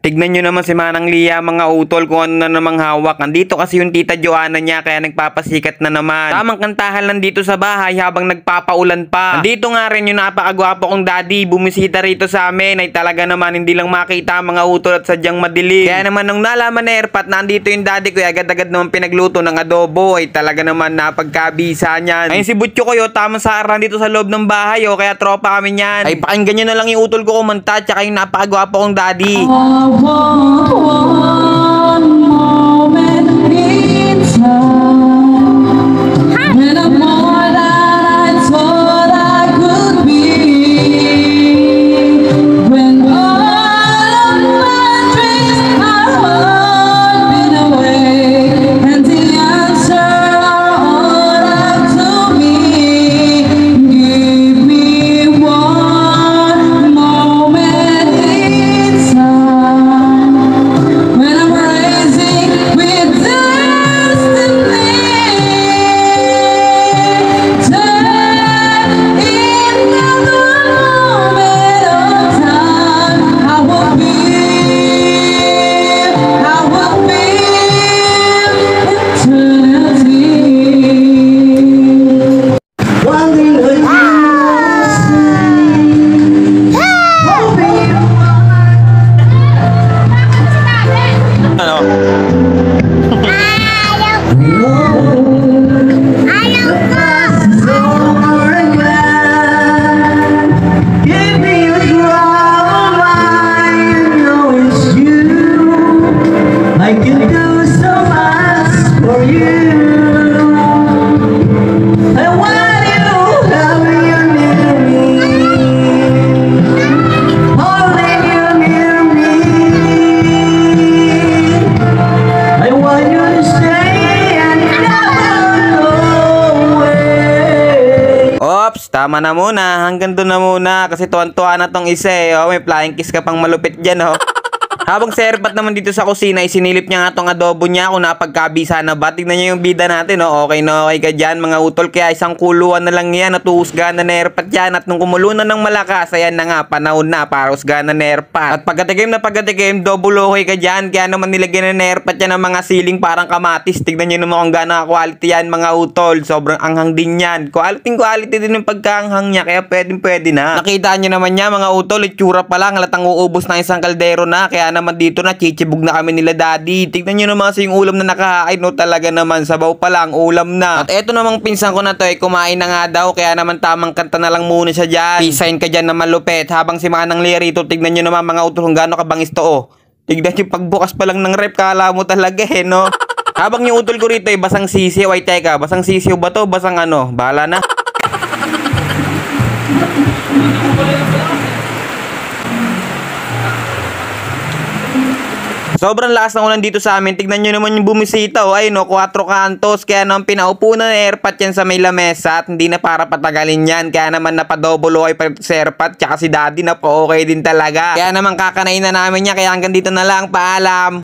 Tignan nyo naman si Manang Lia mga utol kung ano na namang hawak. Nandito kasi yung tita Joanna niya kaya nagpapasikat na naman. Tamang kantahan lang dito sa bahay habang nagpapaulan pa. Nandito nga rin yung napakagwapo kong daddy. Bumisita rito sa amin ay talaga naman hindi lang makita mga utol at sadyang madilim. Kaya naman nung nalaman na airpat na nandito yung daddy ko ay agad-agad naman pinagluto ng adobo ay talaga naman napagkabisa niyan. Ayun si Butcho ko tamang saaran dito sa loob ng bahay kaya tropa kami niyan. Ay pakinggan nyo na lang yung utol ko kumanta tsaka yung napakagwapo kong daddy. Want one moment in time, when I'm more than I thought I could be, when all of my dreams are been away, and the answer are all up to me. Give me one moment in time. When I'm racing with destiny, turn in another moment of time. I will feel eternity. One thing that you give me a drama, I know it's you. I can do so much for you. I want you to have you near me, holding you near me. I want you to stay and never go away. Ops, tama na muna. Hanggang doon na muna. Kasi tuwan-tuwa na tong isa may flying kiss ka pang malupit dyan Habang si Airpat naman dito sa kusina, isinilip niya nga tong adobo niya kung napagkabisa na ba. Tignan niyo yung bida natin Okay na okay ka dyan mga utol. Kaya isang kuluan na lang yan. Natuhusgahan na ni Airpat yan. At nung kumulo na ng malakas, ayan na nga, panahon na para husgahan na ni Airpat. At pagkatikim, double okay ka dyan. Kaya naman nilagyan na ni Airpat yan ng mga siling parang kamatis. Tignan niyo naman kung gano'ng quality yan mga utol. Sobrang anghang din yan. Quality din yung pagkaanghang niya. Kaya pwede na. Nakita niyo naman niya mga utol. Itsura pa lang. Halatang uubos na isang kaldero na. Kaya naman dito na chichibog na kami nila daddy. Tignan nyo naman kasi yung ulam na nakahain talaga naman sabaw pa lang ulam na. At eto namang pinsan ko na to kumain na nga daw kaya naman tamang kanta na lang muna siya dyan. Pisain ka dyan na malupit habang si Manang Lia rito. Tignan nyo naman mga utol kung gaano kabangis to Tignan nyo pagbukas pa lang ng rep kala mo talaga no. Habang yung utol ko rito basang sisiw. Ay teka, basang sisiw ba to? Basang bahala na. Sobrang lakas ng ulan dito sa amin. Tignan nyo naman yung bumisita Ay 4 kantos. Kaya naman pinaupo na ni Airpat yan sa may lamesa. At hindi na para patagalin yan. Kaya naman napadouble okay pa si Airpat. Tsaka si daddy na po okay din talaga. Kaya naman kakanain na namin niya. Kaya hanggang dito na lang. Paalam.